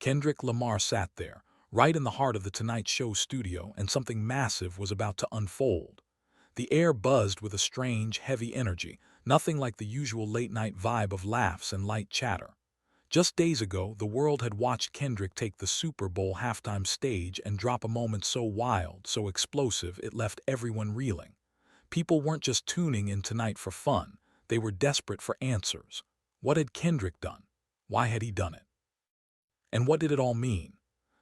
Kendrick Lamar sat there, right in the heart of the Tonight Show studio, and something massive was about to unfold. The air buzzed with a strange, heavy energy, nothing like the usual late-night vibe of laughs and light chatter. Just days ago, the world had watched Kendrick take the Super Bowl halftime stage and drop a moment so wild, so explosive, it left everyone reeling. People weren't just tuning in tonight for fun, they were desperate for answers. What had Kendrick done? Why had he done it? And what did it all mean?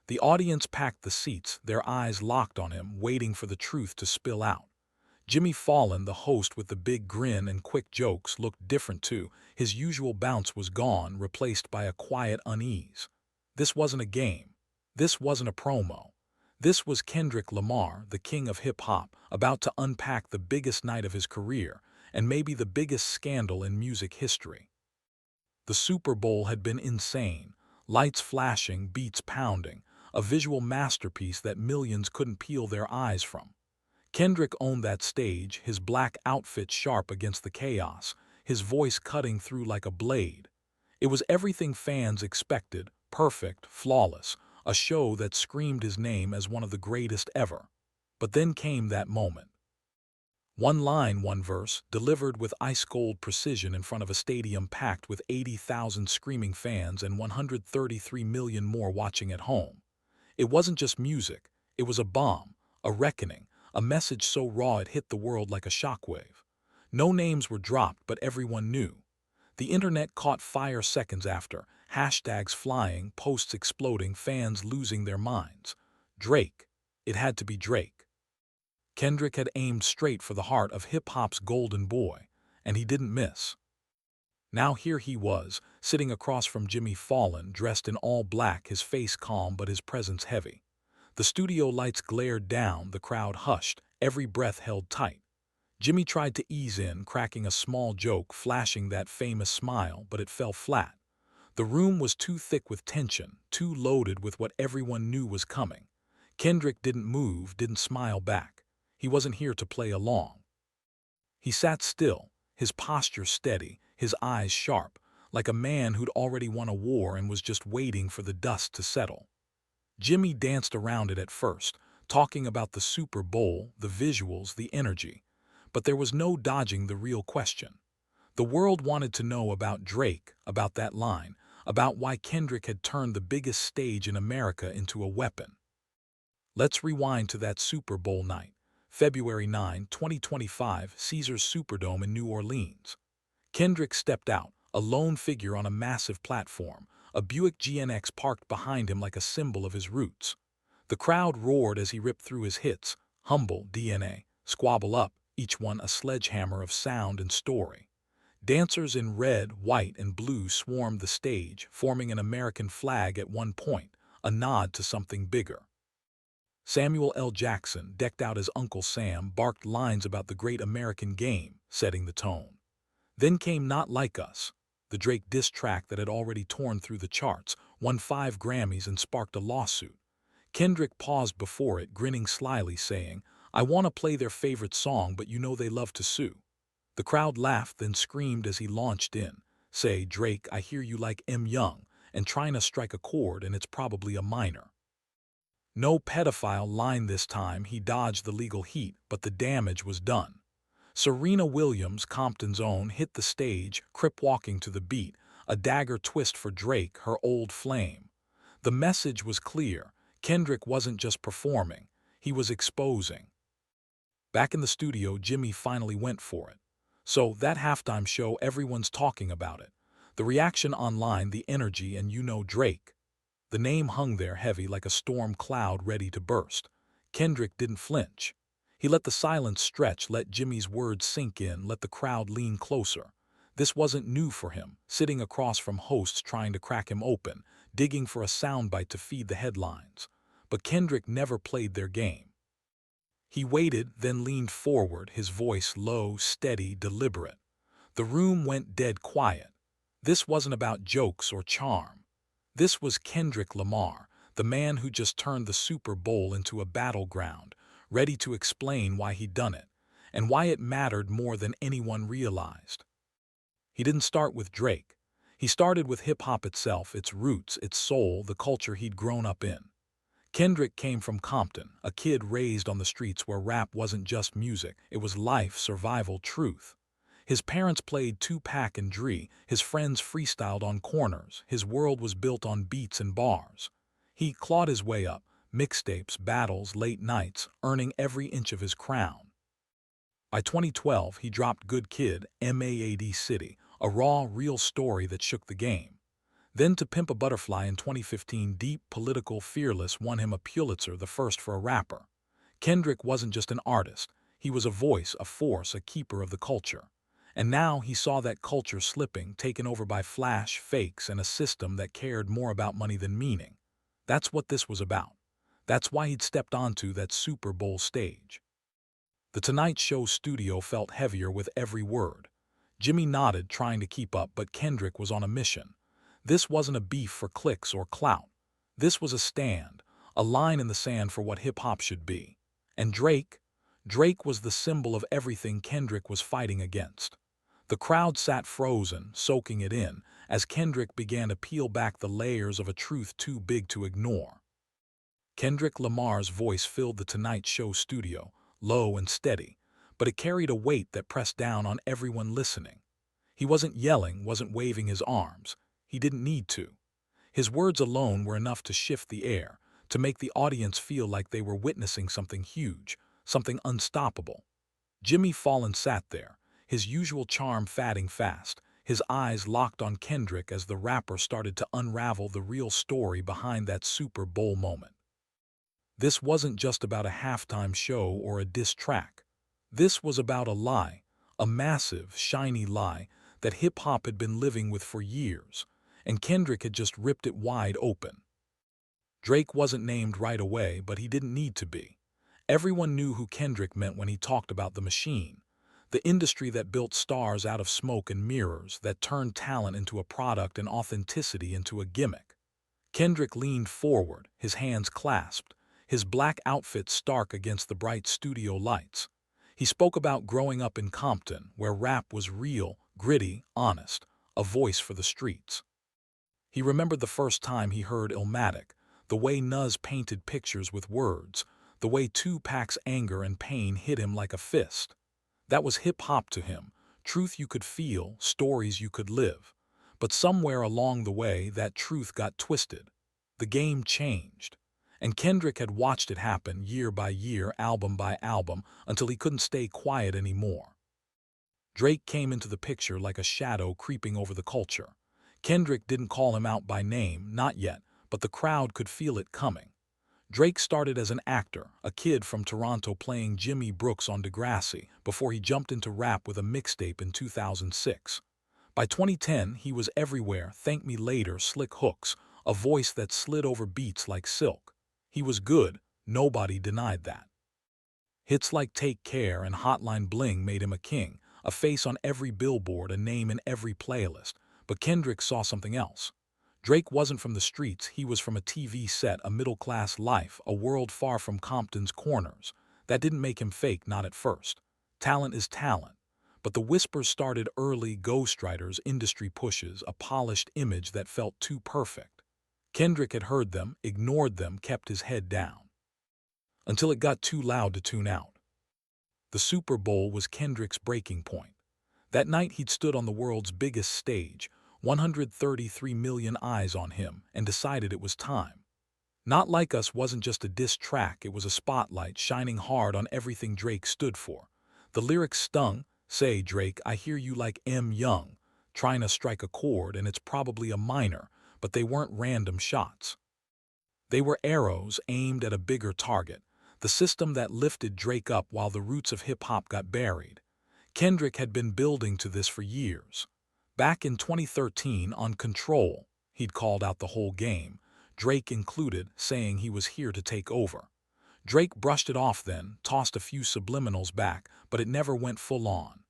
The audience packed the seats, their eyes locked on him, waiting for the truth to spill out. Jimmy Fallon, the host with the big grin and quick jokes, looked different too. His usual bounce was gone, replaced by a quiet unease. This wasn't a game. This wasn't a promo. This was Kendrick Lamar, the king of hip-hop, about to unpack the biggest night of his career, and maybe the biggest scandal in music history. The Super Bowl had been insane. Lights flashing, beats pounding, a visual masterpiece that millions couldn't peel their eyes from. Kendrick owned that stage, his black outfit sharp against the chaos, his voice cutting through like a blade. It was everything fans expected, perfect, flawless, a show that screamed his name as one of the greatest ever. But then came that moment. One line, one verse, delivered with ice-cold precision in front of a stadium packed with 80,000 screaming fans and 133 million more watching at home. It wasn't just music, it was a bomb, a reckoning, a message so raw it hit the world like a shockwave. No names were dropped, but everyone knew. The internet caught fire seconds after, hashtags flying, posts exploding, fans losing their minds. Drake. It had to be Drake. Kendrick had aimed straight for the heart of hip-hop's golden boy, and he didn't miss. Now here he was, sitting across from Jimmy Fallon, dressed in all black, his face calm but his presence heavy. The studio lights glared down, the crowd hushed, every breath held tight. Jimmy tried to ease in, cracking a small joke, flashing that famous smile, but it fell flat. The room was too thick with tension, too loaded with what everyone knew was coming. Kendrick didn't move, didn't smile back. He wasn't here to play along. He sat still, his posture steady, his eyes sharp, like a man who'd already won a war and was just waiting for the dust to settle. Jimmy danced around it at first, talking about the Super Bowl, the visuals, the energy. But there was no dodging the real question. The world wanted to know about Drake, about that line, about why Kendrick had turned the biggest stage in America into a weapon. Let's rewind to that Super Bowl night. February 9, 2025, Caesars Superdome in New Orleans. Kendrick stepped out, a lone figure on a massive platform, a Buick GNX parked behind him like a symbol of his roots. The crowd roared as he ripped through his hits, Humble, DNA, Squabble Up, each one a sledgehammer of sound and story. Dancers in red, white, and blue swarmed the stage, forming an American flag at one point, a nod to something bigger. Samuel L. Jackson, decked out as Uncle Sam, barked lines about the great American game, setting the tone. Then came Not Like Us, the Drake diss track that had already torn through the charts, won 5 Grammys and sparked a lawsuit. Kendrick paused before it, grinning slyly, saying, "I want to play their favorite song, but you know they love to sue." The crowd laughed, then screamed as he launched in, "Say, Drake, I hear you like M. Young, and trying to strike a chord, and it's probably a minor." No pedophile line this time, he dodged the legal heat, but the damage was done. Serena Williams, Compton's own, hit the stage, crip-walking to the beat, a dagger twist for Drake, her old flame. The message was clear. Kendrick wasn't just performing, he was exposing. Back in the studio, Jimmy finally went for it. So, that halftime show, everyone's talking about it. The reaction online, the energy, and Drake. The name hung there heavy like a storm cloud ready to burst. Kendrick didn't flinch. He let the silence stretch, let Jimmy's words sink in, let the crowd lean closer. This wasn't new for him, sitting across from hosts trying to crack him open, digging for a soundbite to feed the headlines. But Kendrick never played their game. He waited, then leaned forward, his voice low, steady, deliberate. The room went dead quiet. This wasn't about jokes or charm. This was Kendrick Lamar, the man who just turned the Super Bowl into a battleground, ready to explain why he'd done it, and why it mattered more than anyone realized. He didn't start with Drake. He started with hip-hop itself, its roots, its soul, the culture he'd grown up in. Kendrick came from Compton, a kid raised on the streets where rap wasn't just music, it was life, survival, truth. His parents played Tupac and Dre, his friends freestyled on corners, his world was built on beats and bars. He clawed his way up, mixtapes, battles, late nights, earning every inch of his crown. By 2012, he dropped Good Kid, Mad City, a raw, real story that shook the game. Then To Pimp a Butterfly in 2015, deep, political, fearless, won him a Pulitzer, the first for a rapper. Kendrick wasn't just an artist. He was a voice, a force, a keeper of the culture. And now he saw that culture slipping, taken over by flash, fakes, and a system that cared more about money than meaning. That's what this was about. That's why he'd stepped onto that Super Bowl stage. The Tonight Show studio felt heavier with every word. Jimmy nodded, trying to keep up, but Kendrick was on a mission. This wasn't a beef for clicks or clout. This was a stand, a line in the sand for what hip-hop should be. And Drake was the symbol of everything Kendrick was fighting against. The crowd sat frozen, soaking it in, as Kendrick began to peel back the layers of a truth too big to ignore. Kendrick Lamar's voice filled the Tonight Show studio, low and steady, but it carried a weight that pressed down on everyone listening. He wasn't yelling, wasn't waving his arms. He didn't need to. His words alone were enough to shift the air, to make the audience feel like they were witnessing something huge, something unstoppable. Jimmy Fallon sat there, his usual charm fading fast, his eyes locked on Kendrick as the rapper started to unravel the real story behind that Super Bowl moment. This wasn't just about a halftime show or a diss track. This was about a lie, a massive, shiny lie that hip-hop had been living with for years, and Kendrick had just ripped it wide open. Drake wasn't named right away, but he didn't need to be. Everyone knew who Kendrick meant when he talked about the machine, the industry that built stars out of smoke and mirrors, that turned talent into a product and authenticity into a gimmick. Kendrick leaned forward, his hands clasped, his black outfit stark against the bright studio lights. He spoke about growing up in Compton, where rap was real, gritty, honest, a voice for the streets. He remembered the first time he heard Illmatic, the way Nas painted pictures with words, the way Tupac's anger and pain hit him like a fist. That was hip-hop to him, truth you could feel, stories you could live. But somewhere along the way, that truth got twisted. The game changed. And Kendrick had watched it happen year by year, album by album, until he couldn't stay quiet anymore. Drake came into the picture like a shadow creeping over the culture. Kendrick didn't call him out by name, not yet, but the crowd could feel it coming. Drake started as an actor, a kid from Toronto playing Jimmy Brooks on Degrassi, before he jumped into rap with a mixtape in 2006. By 2010, he was everywhere, Thank Me Later, slick hooks, a voice that slid over beats like silk. He was good, nobody denied that. Hits like Take Care and Hotline Bling made him a king, a face on every billboard, a name in every playlist. But Kendrick saw something else. Drake wasn't from the streets, he was from a TV set, a middle-class life, a world far from Compton's corners. That didn't make him fake, not at first. Talent is talent. But the whispers started early, ghostwriters, industry pushes, a polished image that felt too perfect. Kendrick had heard them, ignored them, kept his head down. Until it got too loud to tune out. The Super Bowl was Kendrick's breaking point. That night he'd stood on the world's biggest stage, 133 million eyes on him, and decided it was time. Not Like Us wasn't just a diss track, it was a spotlight shining hard on everything Drake stood for. The lyrics stung, say, Drake, I hear you like M. Young, trying to strike a chord, and it's probably a minor, but they weren't random shots. They were arrows aimed at a bigger target, the system that lifted Drake up while the roots of hip-hop got buried. Kendrick had been building to this for years. Back in 2013, on Control, he'd called out the whole game, Drake included, saying he was here to take over. Drake brushed it off then, tossed a few subliminals back, but it never went full on.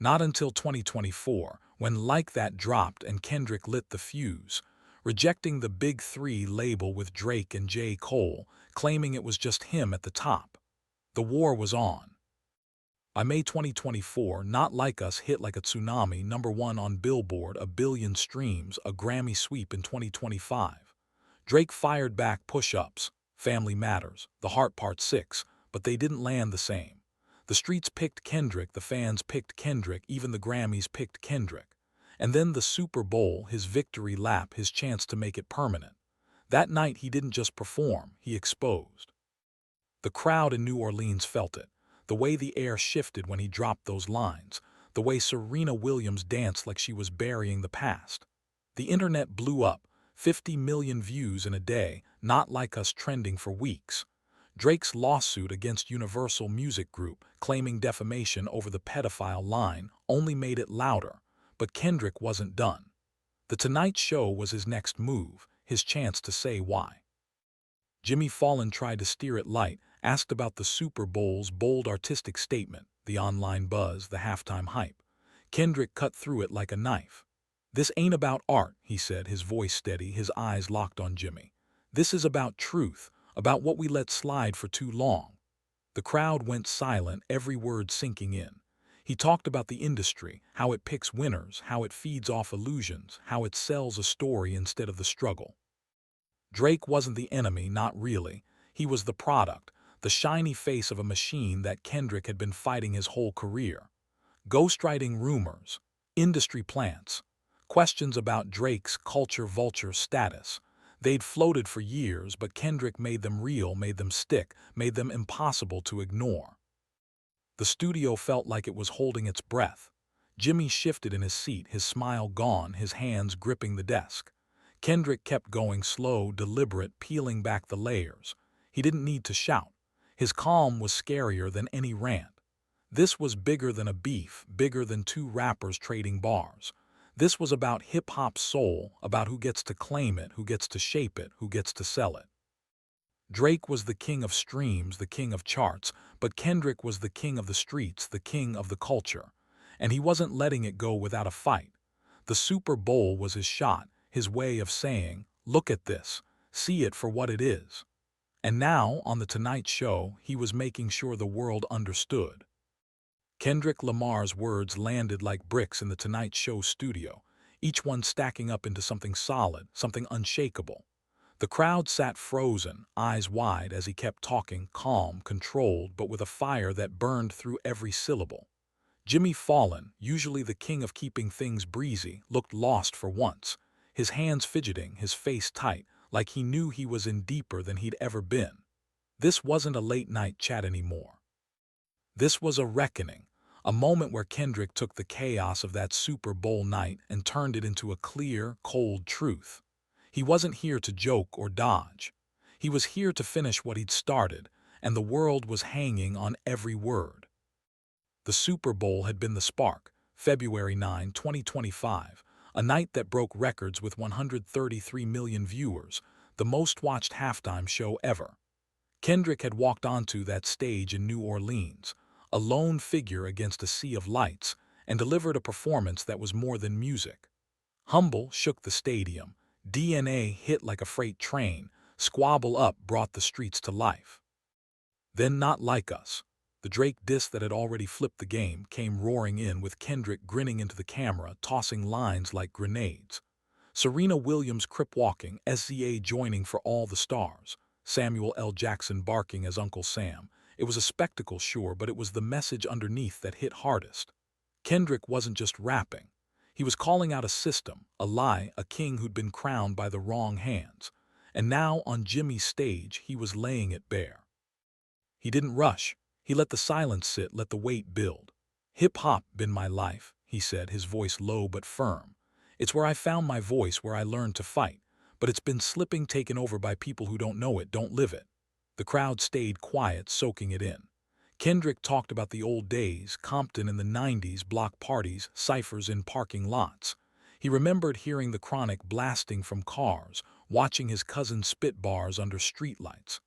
Not until 2024, when Like That dropped and Kendrick lit the fuse, rejecting the Big Three label with Drake and J. Cole, claiming it was just him at the top. The war was on. By May 2024, Not Like Us hit like a tsunami, #1 on Billboard, a billion streams, a Grammy sweep in 2025. Drake fired back push-ups, Family Matters, The Heart Part 6, but they didn't land the same. The streets picked Kendrick, the fans picked Kendrick, even the Grammys picked Kendrick. And then the Super Bowl, his victory lap, his chance to make it permanent. That night he didn't just perform, he exposed. The crowd in New Orleans felt it. The way the air shifted when he dropped those lines. The way Serena Williams danced like she was burying the past. The internet blew up. 50 million views in a day, Not Like Us trending for weeks. Drake's lawsuit against Universal Music Group, claiming defamation over the pedophile line, only made it louder. But Kendrick wasn't done. The Tonight Show was his next move, his chance to say why. Jimmy Fallon tried to steer it light, asked about the Super Bowl's bold artistic statement, the online buzz, the halftime hype. Kendrick cut through it like a knife. "This ain't about art," he said, his voice steady, his eyes locked on Jimmy. "This is about truth, about what we let slide for too long." The crowd went silent, every word sinking in. He talked about the industry, how it picks winners, how it feeds off illusions, how it sells a story instead of the struggle. Drake wasn't the enemy, not really. He was the product, the shiny face of a machine that Kendrick had been fighting his whole career. Ghostwriting rumors, industry plants, questions about Drake's culture vulture status. They'd floated for years, but Kendrick made them real, made them stick, made them impossible to ignore. The studio felt like it was holding its breath. Jimmy shifted in his seat, his smile gone, his hands gripping the desk. Kendrick kept going, slow, deliberate, peeling back the layers. He didn't need to shout. His calm was scarier than any rant. This was bigger than a beef, bigger than two rappers trading bars. This was about hip-hop's soul, about who gets to claim it, who gets to shape it, who gets to sell it. Drake was the king of streams, the king of charts, but Kendrick was the king of the streets, the king of the culture. And he wasn't letting it go without a fight. The Super Bowl was his shot, his way of saying, "Look at this, see it for what it is." And now, on The Tonight Show, he was making sure the world understood. Kendrick Lamar's words landed like bricks in The Tonight Show studio, each one stacking up into something solid, something unshakable. The crowd sat frozen, eyes wide as he kept talking, calm, controlled, but with a fire that burned through every syllable. Jimmy Fallon, usually the king of keeping things breezy, looked lost for once, his hands fidgeting, his face tight, like he knew he was in deeper than he'd ever been. This wasn't a late-night chat anymore. This was a reckoning, a moment where Kendrick took the chaos of that Super Bowl night and turned it into a clear, cold truth. He wasn't here to joke or dodge. He was here to finish what he'd started, and the world was hanging on every word. The Super Bowl had been the spark, February 9, 2025, a night that broke records with 133 million viewers, the most-watched halftime show ever. Kendrick had walked onto that stage in New Orleans, a lone figure against a sea of lights, and delivered a performance that was more than music. Humble shook the stadium, DNA hit like a freight train, Squabble Up brought the streets to life. Then Not Like Us, the Drake diss that had already flipped the game, came roaring in with Kendrick grinning into the camera, tossing lines like grenades. Serena Williams crip-walking, SZA joining for all the stars, Samuel L. Jackson barking as Uncle Sam. It was a spectacle, sure, but it was the message underneath that hit hardest. Kendrick wasn't just rapping. He was calling out a system, a lie, a king who'd been crowned by the wrong hands. And now, on Jimmy's stage, he was laying it bare. He didn't rush. He let the silence sit, let the weight build. "Hip-hop been my life," he said, his voice low but firm. "It's where I found my voice, where I learned to fight. But it's been slipping, taken over by people who don't know it, don't live it." The crowd stayed quiet, soaking it in. Kendrick talked about the old days, Compton in the 90s, block parties, ciphers in parking lots. He remembered hearing the Chronic blasting from cars, watching his cousin spit bars under streetlights.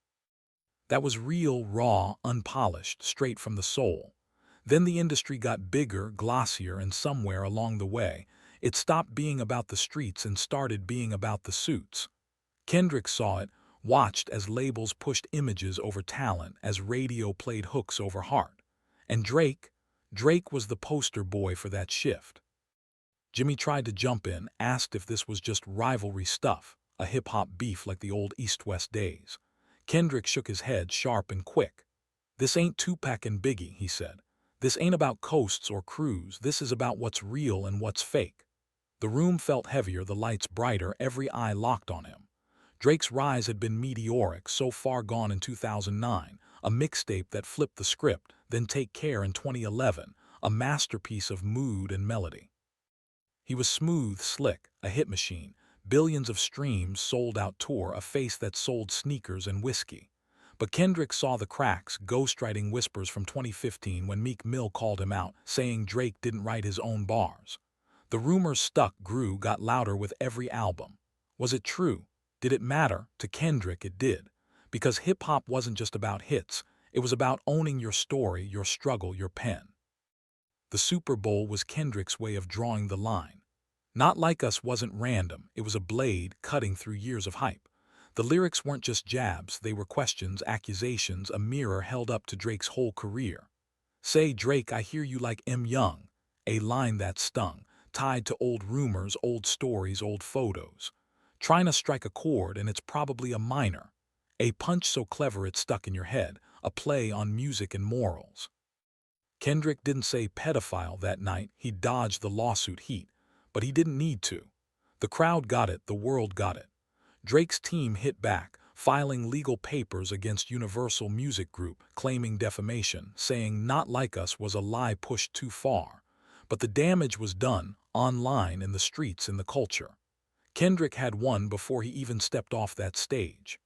That was real, raw, unpolished, straight from the soul. Then the industry got bigger, glossier, and somewhere along the way, it stopped being about the streets and started being about the suits. Kendrick saw it, watched as labels pushed images over talent, as radio played hooks over heart. And Drake, Drake was the poster boy for that shift. Jimmy tried to jump in, asked if this was just rivalry stuff, a hip-hop beef like the old East-West days. Kendrick shook his head sharp and quick. "This ain't Tupac and Biggie," he said. "This ain't about coasts or crews, this is about what's real and what's fake." The room felt heavier, the lights brighter, every eye locked on him. Drake's rise had been meteoric, so far gone in 2009, a mixtape that flipped the script, then Take Care in 2011, a masterpiece of mood and melody. He was smooth, slick, a hit machine, billions of streams, sold-out tour, a face that sold sneakers and whiskey. But Kendrick saw the cracks, ghostwriting whispers from 2015 when Meek Mill called him out, saying Drake didn't write his own bars. The rumors stuck, grew, got louder with every album. Was it true? Did it matter? To Kendrick, it did. Because hip-hop wasn't just about hits, it was about owning your story, your struggle, your pen. The Super Bowl was Kendrick's way of drawing the line. Not Like Us wasn't random, it was a blade cutting through years of hype. The lyrics weren't just jabs, they were questions, accusations, a mirror held up to Drake's whole career. "Say, Drake, I hear you like M. Young," a line that stung, tied to old rumors, old stories, old photos. Trying to strike a chord, and it's probably a minor. A punch so clever it stuck in your head, a play on music and morals. Kendrick didn't say pedophile that night, he dodged the lawsuit heat, but he didn't need to. The crowd got it, the world got it. Drake's team hit back, filing legal papers against Universal Music Group, claiming defamation, saying Not Like Us was a lie pushed too far. But the damage was done, online, in the streets, in the culture. Kendrick had won before he even stepped off that stage.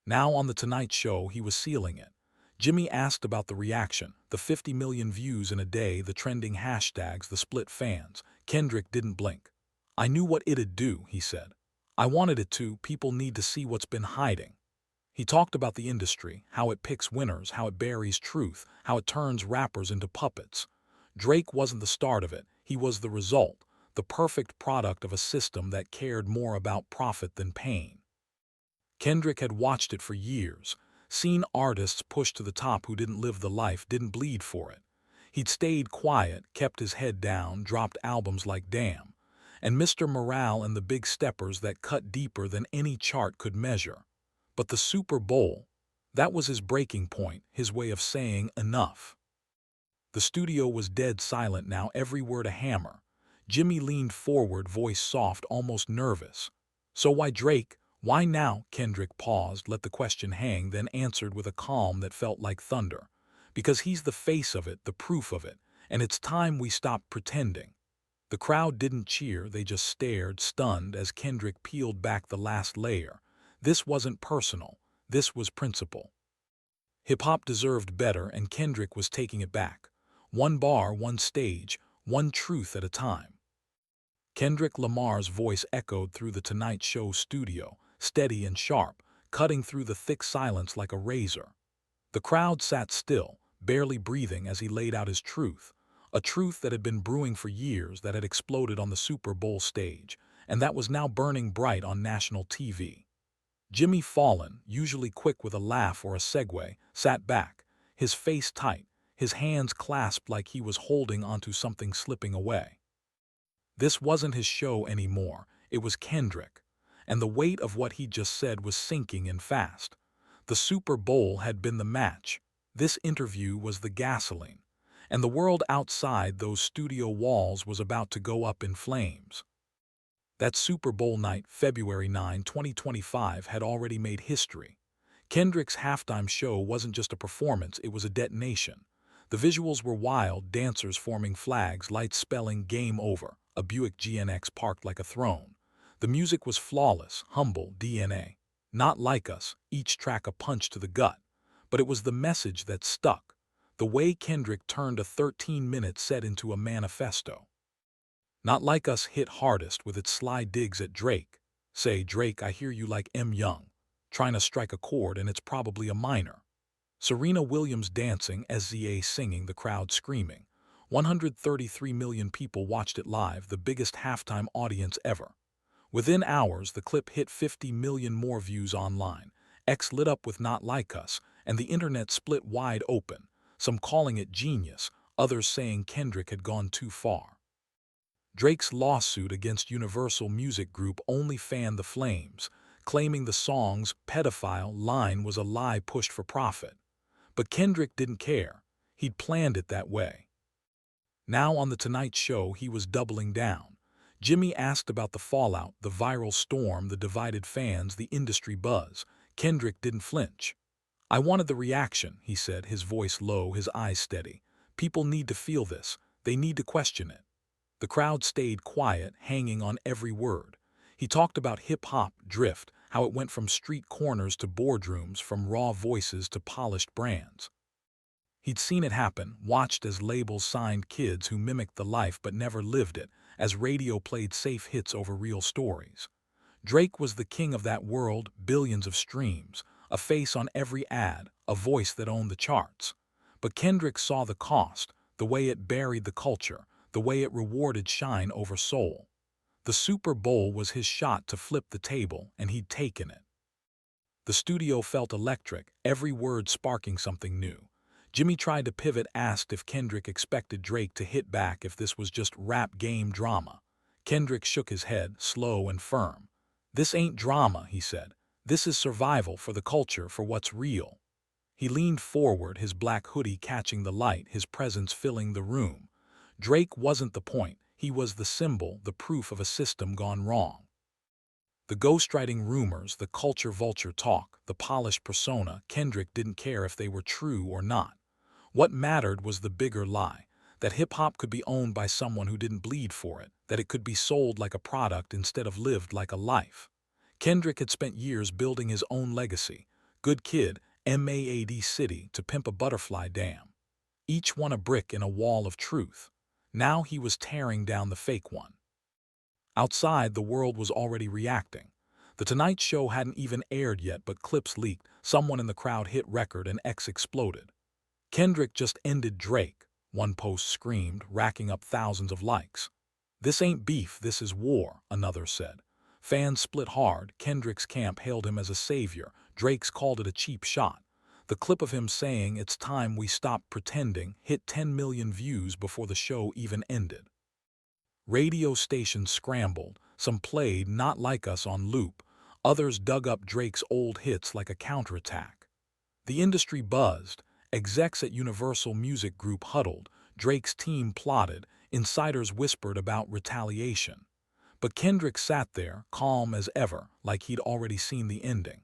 Now on The Tonight Show, he was sealing it. Jimmy asked about the reaction, the 50 million views in a day, the trending hashtags, the split fans. Kendrick didn't blink. "I knew what it'd do," he said. "I wanted it to, people need to see what's been hiding." He talked about the industry, how it picks winners, how it buries truth, how it turns rappers into puppets. Drake wasn't the start of it, he was the result, the perfect product of a system that cared more about profit than pain. Kendrick had watched it for years, seen artists pushed to the top who didn't live the life, didn't bleed for it. He'd stayed quiet, kept his head down, dropped albums like Damn, and Mr. Morale and the Big Steppers that cut deeper than any chart could measure. But the Super Bowl, that was his breaking point, his way of saying enough. The studio was dead silent now, every word a hammer. Jimmy leaned forward, voice soft, almost nervous. "So why Drake? Why now?" Kendrick paused, let the question hang, then answered with a calm that felt like thunder. "Because he's the face of it, the proof of it, and it's time we stopped pretending." The crowd didn't cheer, they just stared, stunned, as Kendrick peeled back the last layer. This wasn't personal, this was principle. Hip-hop deserved better, and Kendrick was taking it back. One bar, one stage, one truth at a time. Kendrick Lamar's voice echoed through the Tonight Show studio, steady and sharp, cutting through the thick silence like a razor. The crowd sat still, barely breathing as he laid out his truth, a truth that had been brewing for years, that had exploded on the Super Bowl stage, and that was now burning bright on national TV. Jimmy Fallon, usually quick with a laugh or a segue, sat back, his face tight, his hands clasped like he was holding onto something slipping away. This wasn't his show anymore, it was Kendrick, and the weight of what he'd just said was sinking in fast. The Super Bowl had been the match, this interview was the gasoline, and the world outside those studio walls was about to go up in flames. That Super Bowl night, February 9, 2025, had already made history. Kendrick's halftime show wasn't just a performance, it was a detonation. The visuals were wild, dancers forming flags, lights spelling "Game Over," a Buick GNX parked like a throne. The music was flawless, humble, DNA. Not Like Us, each track a punch to the gut. But it was the message that stuck, the way Kendrick turned a 13-minute set into a manifesto. Not Like Us hit hardest with its sly digs at Drake. "Say, Drake, I hear you like M. Young," trying to strike a chord, and it's probably a minor. Serena Williams dancing, SZA singing, the crowd screaming. 133 million people watched it live, the biggest halftime audience ever. Within hours, the clip hit 50 million more views online. X lit up with Not Like Us, and the internet split wide open, some calling it genius, others saying Kendrick had gone too far. Drake's lawsuit against Universal Music Group only fanned the flames, claiming the song's pedophile line was a lie pushed for profit. But Kendrick didn't care. He'd planned it that way. Now on The Tonight Show, he was doubling down. Jimmy asked about the fallout, the viral storm, the divided fans, the industry buzz. Kendrick didn't flinch. "I wanted the reaction," he said, his voice low, his eyes steady. "People need to feel this. They need to question it." The crowd stayed quiet, hanging on every word. He talked about hip-hop drift, how it went from street corners to boardrooms, from raw voices to polished brands. He'd seen it happen, watched as labels signed kids who mimicked the life but never lived it, as radio played safe hits over real stories. Drake was the king of that world, billions of streams, a face on every ad, a voice that owned the charts. But Kendrick saw the cost, the way it buried the culture, the way it rewarded shine over soul. The Super Bowl was his shot to flip the table, and he'd taken it. The studio felt electric, every word sparking something new. Jimmy tried to pivot, asked if Kendrick expected Drake to hit back, if this was just rap game drama. Kendrick shook his head, slow and firm. "This ain't drama," he said. "This is survival for the culture, for what's real." He leaned forward, his black hoodie catching the light, his presence filling the room. Drake wasn't the point, he was the symbol, the proof of a system gone wrong. The ghostwriting rumors, the culture vulture talk, the polished persona, Kendrick didn't care if they were true or not. What mattered was the bigger lie, that hip-hop could be owned by someone who didn't bleed for it, that it could be sold like a product instead of lived like a life. Kendrick had spent years building his own legacy. Good kid, MAAD City, to Pimp a Butterfly Dam. Each one a brick in a wall of truth. Now he was tearing down the fake one. Outside, the world was already reacting. The Tonight Show hadn't even aired yet, but clips leaked, someone in the crowd hit record, and X exploded. "Kendrick just ended Drake," one post screamed, racking up thousands of likes. "This ain't beef, this is war," another said. Fans split hard. Kendrick's camp hailed him as a savior. Drake's called it a cheap shot. The clip of him saying, "It's time we stopped pretending," hit 10 million views before the show even ended. Radio stations scrambled. Some played Not Like Us on loop. Others dug up Drake's old hits like a counterattack. The industry buzzed. Execs at Universal Music Group huddled. Drake's team plotted. Insiders whispered about retaliation. But Kendrick sat there, calm as ever, like he'd already seen the ending.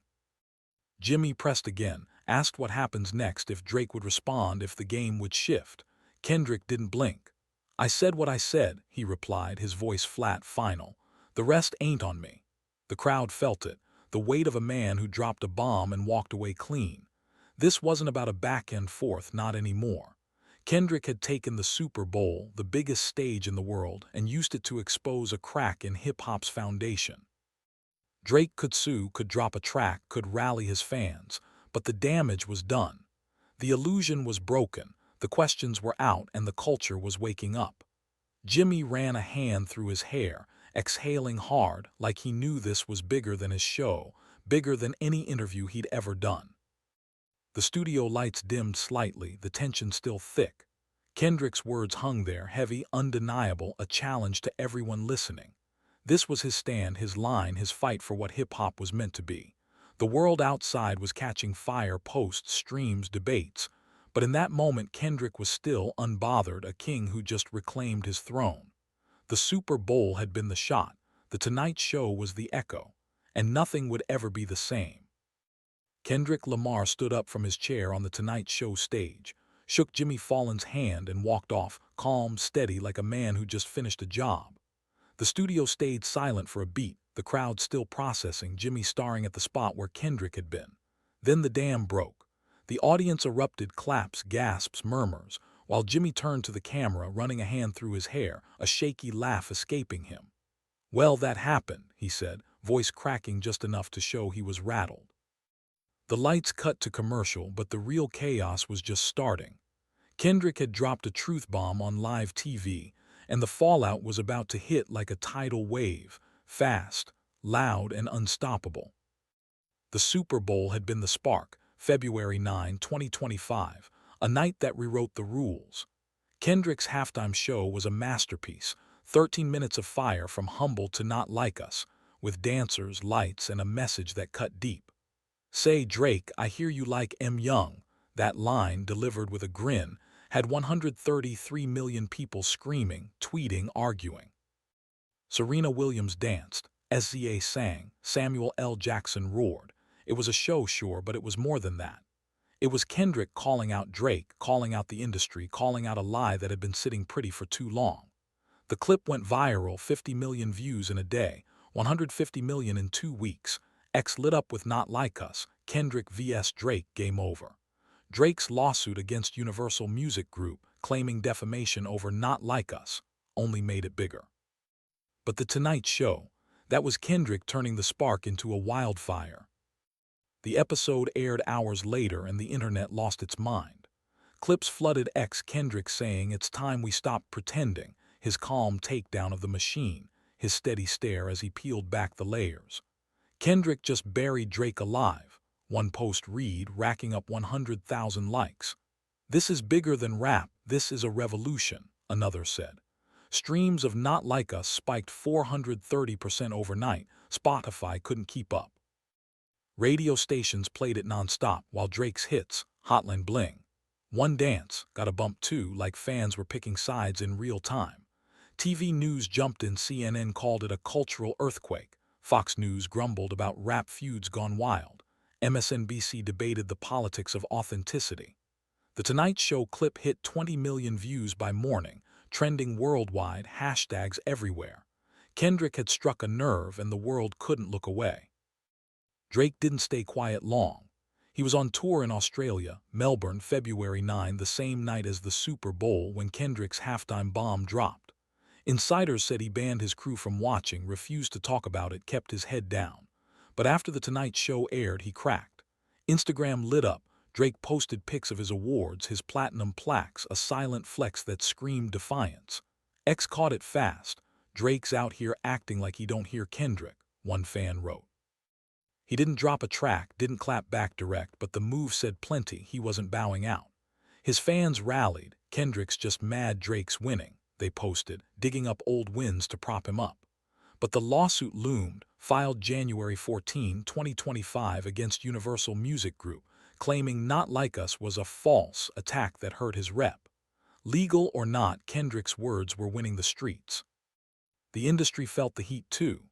Jimmy pressed again, asked what happens next, if Drake would respond, if the game would shift. Kendrick didn't blink. "I said what I said," he replied, his voice flat, final. "The rest ain't on me." The crowd felt it, the weight of a man who dropped a bomb and walked away clean. This wasn't about a back and forth, not anymore. Kendrick had taken the Super Bowl, the biggest stage in the world, and used it to expose a crack in hip-hop's foundation. Drake could sue, could drop a track, could rally his fans, but the damage was done. The illusion was broken, the questions were out, and the culture was waking up. Jimmy ran a hand through his hair, exhaling hard, like he knew this was bigger than his show, bigger than any interview he'd ever done. The studio lights dimmed slightly, the tension still thick. Kendrick's words hung there, heavy, undeniable, a challenge to everyone listening. This was his stand, his line, his fight for what hip-hop was meant to be. The world outside was catching fire, posts, streams, debates. But in that moment, Kendrick was still unbothered, a king who just reclaimed his throne. The Super Bowl had been the shot, the Tonight Show was the echo, and nothing would ever be the same. Kendrick Lamar stood up from his chair on the Tonight Show stage, shook Jimmy Fallon's hand and walked off, calm, steady, like a man who just finished a job. The studio stayed silent for a beat, the crowd still processing, Jimmy staring at the spot where Kendrick had been. Then the dam broke. The audience erupted, claps, gasps, murmurs, while Jimmy turned to the camera, running a hand through his hair, a shaky laugh escaping him. "Well, that happened," he said, voice cracking just enough to show he was rattled. The lights cut to commercial, but the real chaos was just starting. Kendrick had dropped a truth bomb on live TV, and the fallout was about to hit like a tidal wave, fast, loud, and unstoppable. The Super Bowl had been the spark, February 9, 2025, a night that rewrote the rules. Kendrick's halftime show was a masterpiece, 13 minutes of fire from humble to not like us, with dancers, lights, and a message that cut deep. Say, Drake, I hear you like M. Young. That line, delivered with a grin, had 133 million people screaming, tweeting, arguing. Serena Williams danced, SZA sang, Samuel L. Jackson roared. It was a show, sure, but it was more than that. It was Kendrick calling out Drake, calling out the industry, calling out a lie that had been sitting pretty for too long. The clip went viral, 50 million views in a day, 150 million in 2 weeks. X lit up with Not Like Us, Kendrick vs. Drake, game over. Drake's lawsuit against Universal Music Group, claiming defamation over Not Like Us, only made it bigger. But The Tonight Show, that was Kendrick turning the spark into a wildfire. The episode aired hours later and the internet lost its mind. Clips flooded X Kendrick saying it's time we stop pretending, his calm takedown of the machine, his steady stare as he peeled back the layers. Kendrick just buried Drake alive, one post read racking up 100,000 likes. This is bigger than rap, this is a revolution, another said. Streams of Not Like Us spiked 430% overnight, Spotify couldn't keep up. Radio stations played it nonstop while Drake's hits, Hotline Bling, One Dance, got a bump too, like fans were picking sides in real time. TV news jumped in, CNN called it a cultural earthquake, Fox News grumbled about rap feuds gone wild, MSNBC debated the politics of authenticity. The Tonight Show clip hit 20 million views by morning, trending worldwide, hashtags everywhere. Kendrick had struck a nerve and the world couldn't look away. Drake didn't stay quiet long. He was on tour in Australia, Melbourne, February 9, the same night as the Super Bowl when Kendrick's halftime bomb dropped. Insiders said he banned his crew from watching, refused to talk about it, kept his head down. But after The Tonight Show aired, he cracked. Instagram lit up. Drake posted pics of his awards, his platinum plaques, a silent flex that screamed defiance. X caught it fast. Drake's out here acting like he don't hear Kendrick, one fan wrote. He didn't drop a track, didn't clap back direct, but the move said plenty, he wasn't bowing out. His fans rallied, Kendrick's just mad Drake's winning, they posted, digging up old wins to prop him up. But the lawsuit loomed, filed January 14, 2025 against Universal Music Group, claiming Not Like Us was a false attack that hurt his rep. Legal or not, Kendrick's words were winning the streets. The industry felt the heat too.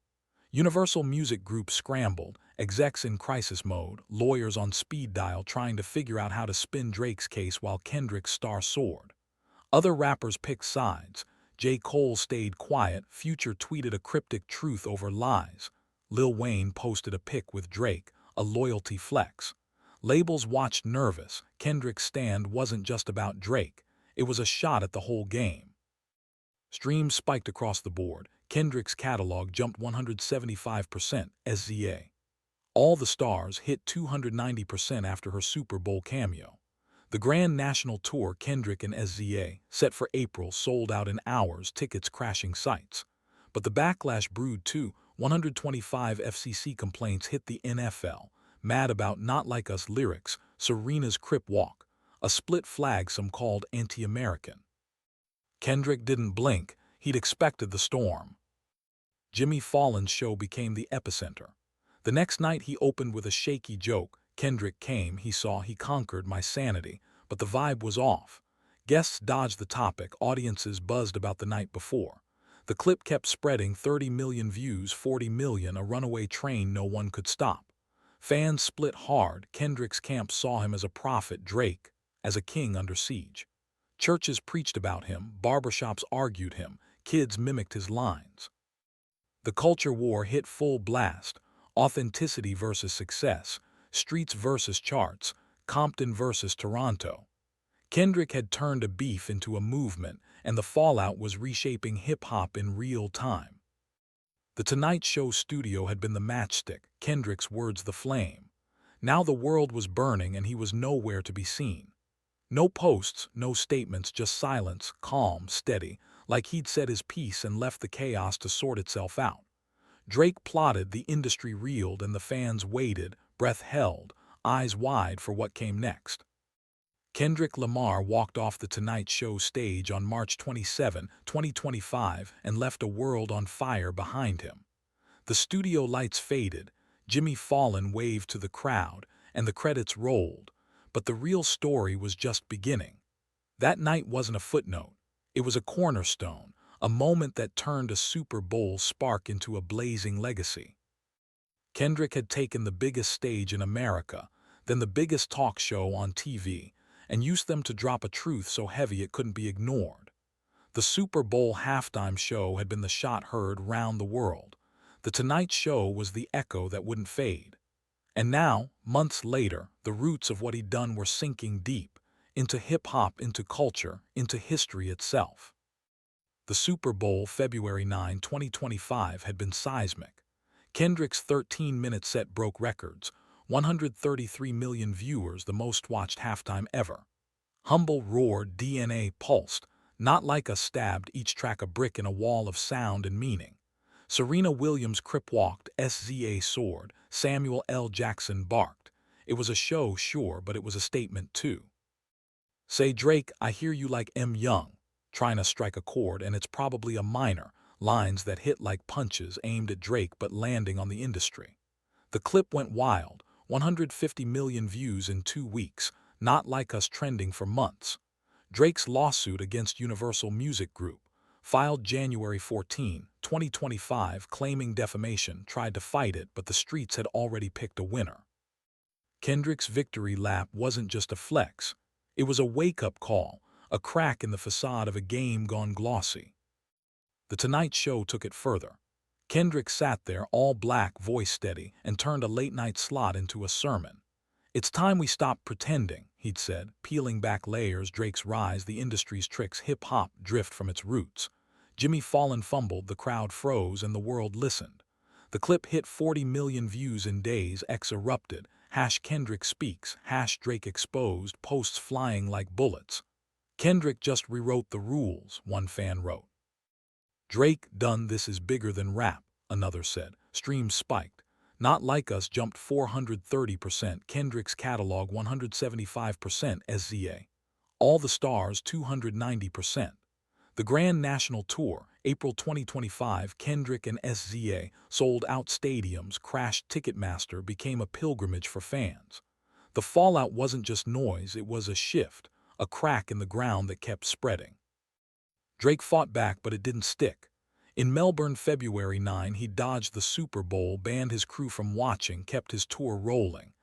Universal Music Group scrambled, execs in crisis mode, lawyers on speed dial trying to figure out how to spin Drake's case while Kendrick's star soared. Other rappers picked sides. J. Cole stayed quiet, Future tweeted a cryptic truth over lies. Lil Wayne posted a pic with Drake, a loyalty flex. Labels watched nervous. Kendrick's stand wasn't just about Drake, it was a shot at the whole game. Streams spiked across the board. Kendrick's catalog jumped 175%, SZA. All the Stars hit 290% after her Super Bowl cameo. The Grand National Tour, Kendrick and SZA, set for April, sold out in hours, tickets crashing sites. But the backlash brewed too. 125 FCC complaints hit the NFL, mad about Not Like Us lyrics, Serena's Crip Walk, a split flag some called anti-American. Kendrick didn't blink, he'd expected the storm. Jimmy Fallon's show became the epicenter. The next night he opened with a shaky joke. Kendrick came, he saw, he conquered my sanity, but the vibe was off. Guests dodged the topic, audiences buzzed about the night before. The clip kept spreading, 30 million views, 40 million, a runaway train no one could stop. Fans split hard. Kendrick's camp saw him as a prophet, Drake as a king under siege. Churches preached about him, barbershops argued him, kids mimicked his lines. The culture war hit full blast, authenticity versus success, streets versus charts, Compton versus Toronto. Kendrick had turned a beef into a movement, and the fallout was reshaping hip-hop in real time. The Tonight Show studio had been the matchstick, Kendrick's words the flame. Now the world was burning and he was nowhere to be seen. No posts, no statements, just silence, calm, steady, like he'd said his piece and left the chaos to sort itself out. Drake plotted, the industry reeled, and the fans waited, breath held, eyes wide for what came next. Kendrick Lamar walked off The Tonight Show stage on March 27, 2025, and left a world on fire behind him. The studio lights faded, Jimmy Fallon waved to the crowd, and the credits rolled, but the real story was just beginning. That night wasn't a footnote. It was a cornerstone, a moment that turned a Super Bowl spark into a blazing legacy. Kendrick had taken the biggest stage in America, then the biggest talk show on TV, and used them to drop a truth so heavy it couldn't be ignored. The Super Bowl halftime show had been the shot heard round the world. The Tonight Show was the echo that wouldn't fade. And now, months later, the roots of what he'd done were sinking deep, into hip-hop, into culture, into history itself. The Super Bowl, February 9, 2025, had been seismic. Kendrick's 13-minute set broke records, 133 million viewers, the most-watched halftime ever. Humble roared, DNA pulsed, Not Like Us stabbed each track a brick in a wall of sound and meaning. Serena Williams crip-walked, SZA soared, Samuel L. Jackson barked. It was a show, sure, but it was a statement too. Say, Drake, I hear you like M. Young, trying to strike a chord, and it's probably a minor, lines that hit like punches aimed at Drake but landing on the industry. The clip went wild, 150 million views in 2 weeks, Not Like Us trending for months. Drake's lawsuit against Universal Music Group, filed January 14, 2025, claiming defamation, tried to fight it, but the streets had already picked a winner. Kendrick's victory lap wasn't just a flex. It was a wake-up call, a crack in the facade of a game gone glossy. The Tonight Show took it further. Kendrick sat there, all black, voice steady, and turned a late-night slot into a sermon. It's time we stop pretending, he'd said, peeling back layers, Drake's rise, the industry's tricks, hip-hop drift from its roots. Jimmy Fallon fumbled, the crowd froze, and the world listened. The clip hit 40 million views in days, X erupted, #Kendrick speaks, #Drake exposed, posts flying like bullets. Kendrick just rewrote the rules, one fan wrote. Drake done this is bigger than rap, another said. Streams spiked. Not Like Us jumped 430%, Kendrick's catalog 175%, SZA. All the Stars 290%. The Grand National Tour, April 2025, Kendrick and SZA sold out stadiums, crashed Ticketmaster, became a pilgrimage for fans. The fallout wasn't just noise, it was a shift, a crack in the ground that kept spreading. Drake fought back, but it didn't stick. In Melbourne, February 9, he dodged the Super Bowl, banned his crew from watching, kept his tour rolling.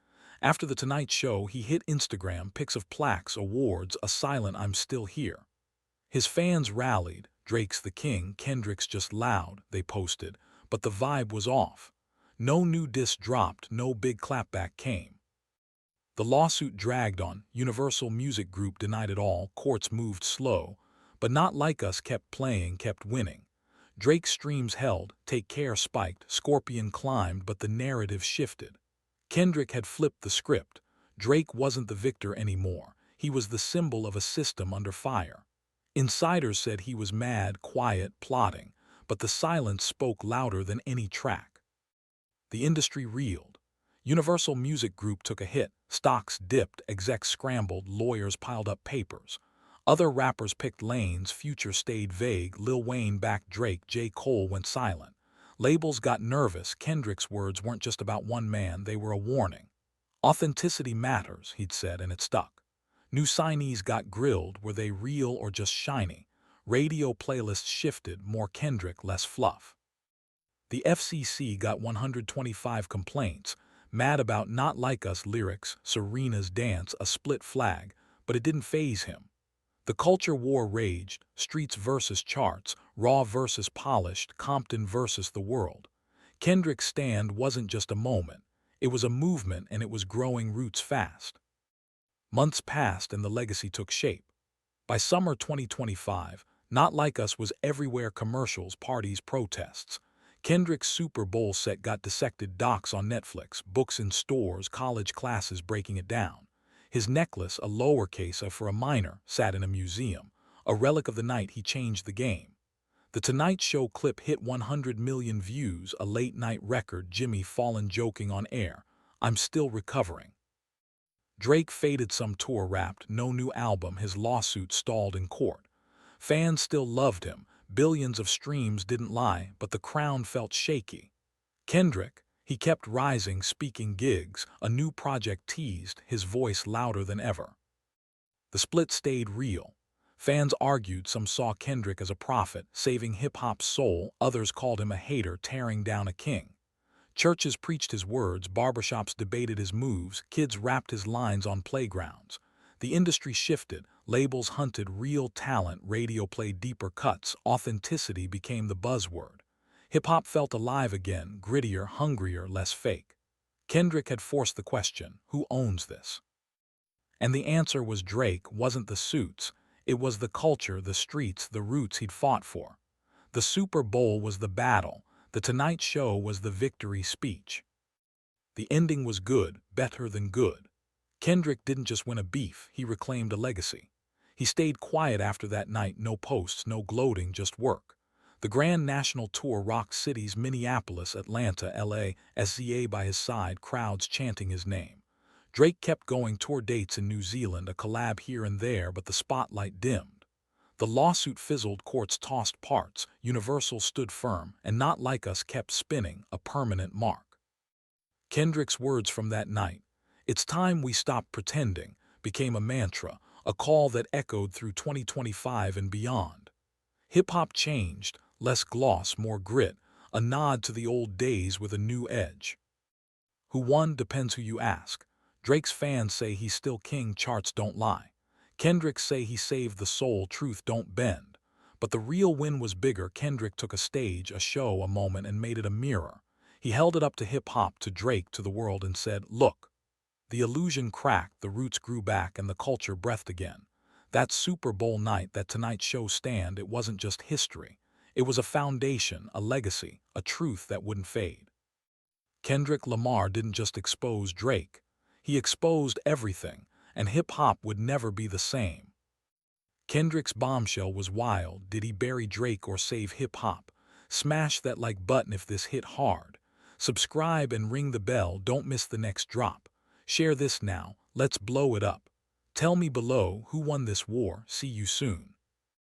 After The Tonight Show, he hit Instagram, pics of plaques, awards, a silent "I'm still here." His fans rallied. Drake's the king, Kendrick's just loud, they posted, but the vibe was off. No new diss dropped, no big clapback came. The lawsuit dragged on, Universal Music Group denied it all, courts moved slow, but Not Like Us kept playing, kept winning. Drake's streams held, Take Care spiked, Scorpion climbed, but the narrative shifted. Kendrick had flipped the script. Drake wasn't the victor anymore. He was the symbol of a system under fire. Insiders said he was mad, quiet, plotting, but the silence spoke louder than any track. The industry reeled. Universal Music Group took a hit, stocks dipped, execs scrambled, lawyers piled up papers. Other rappers picked lanes, Future stayed vague, Lil Wayne backed Drake, J. Cole went silent. Labels got nervous, Kendrick's words weren't just about one man, they were a warning. Authenticity matters, he'd said, and it stuck. New signees got grilled, were they real or just shiny? Radio playlists shifted, more Kendrick, less fluff. The FCC got 125 complaints, mad about Not Like Us lyrics, Serena's dance, a split flag, but it didn't faze him. The culture war raged, streets versus charts, raw versus polished, Compton versus the world. Kendrick's stand wasn't just a moment, it was a movement, and it was growing roots fast. Months passed and the legacy took shape. By summer 2025, Not Like Us was everywhere, commercials, parties, protests. Kendrick's Super Bowl set got dissected, docs on Netflix, books in stores, college classes breaking it down. His necklace, a lowercase a for a minor, sat in a museum, a relic of the night he changed the game. The Tonight Show clip hit 100 million views, a late-night record, Jimmy Fallon joking on air, "I'm still recovering." Drake faded some tour wrapped, no new album, his lawsuit stalled in court. Fans still loved him, billions of streams didn't lie, but the crown felt shaky. Kendrick, he kept rising, speaking gigs, a new project teased, his voice louder than ever. The split stayed real. Fans argued, some saw Kendrick as a prophet, saving hip-hop's soul, others called him a hater tearing down a king. Churches preached his words, barbershops debated his moves, kids rapped his lines on playgrounds. The industry shifted, labels hunted real talent, radio played deeper cuts, authenticity became the buzzword. Hip-hop felt alive again, grittier, hungrier, less fake. Kendrick had forced the question, who owns this? And the answer was Drake. Wasn't the suits, it was the culture, the streets, the roots he'd fought for. The Super Bowl was the battle, the Tonight Show was the victory speech. The ending was good, better than good. Kendrick didn't just win a beef, he reclaimed a legacy. He stayed quiet after that night, no posts, no gloating, just work. The grand national tour rocked cities, Minneapolis, Atlanta, LA, SZA by his side, crowds chanting his name. Drake kept going, tour dates in New Zealand, a collab here and there, but the spotlight dimmed. The lawsuit fizzled, courts tossed parts, Universal stood firm, and Not Like Us kept spinning, a permanent mark. Kendrick's words from that night, "It's time we stopped pretending," became a mantra, a call that echoed through 2025 and beyond. Hip-hop changed, less gloss, more grit, a nod to the old days with a new edge. Who won depends who you ask. Drake's fans say he's still king, charts don't lie. Kendrick say he saved the soul, truth don't bend. But the real win was bigger. Kendrick took a stage, a show, a moment, and made it a mirror. He held it up to hip-hop, to Drake, to the world, and said, "Look, the illusion cracked, the roots grew back, and the culture breathed again." That Super Bowl night, that Tonight Show stand, it wasn't just history. It was a foundation, a legacy, a truth that wouldn't fade. Kendrick Lamar didn't just expose Drake. He exposed everything, and hip-hop would never be the same. Kendrick's Bombshell was wild. Did he bury Drake or save hip-hop? Smash that like button if this hit hard. Subscribe and ring the bell, don't miss the next drop. Share this now, let's blow it up. Tell me below, who won this war? See you soon.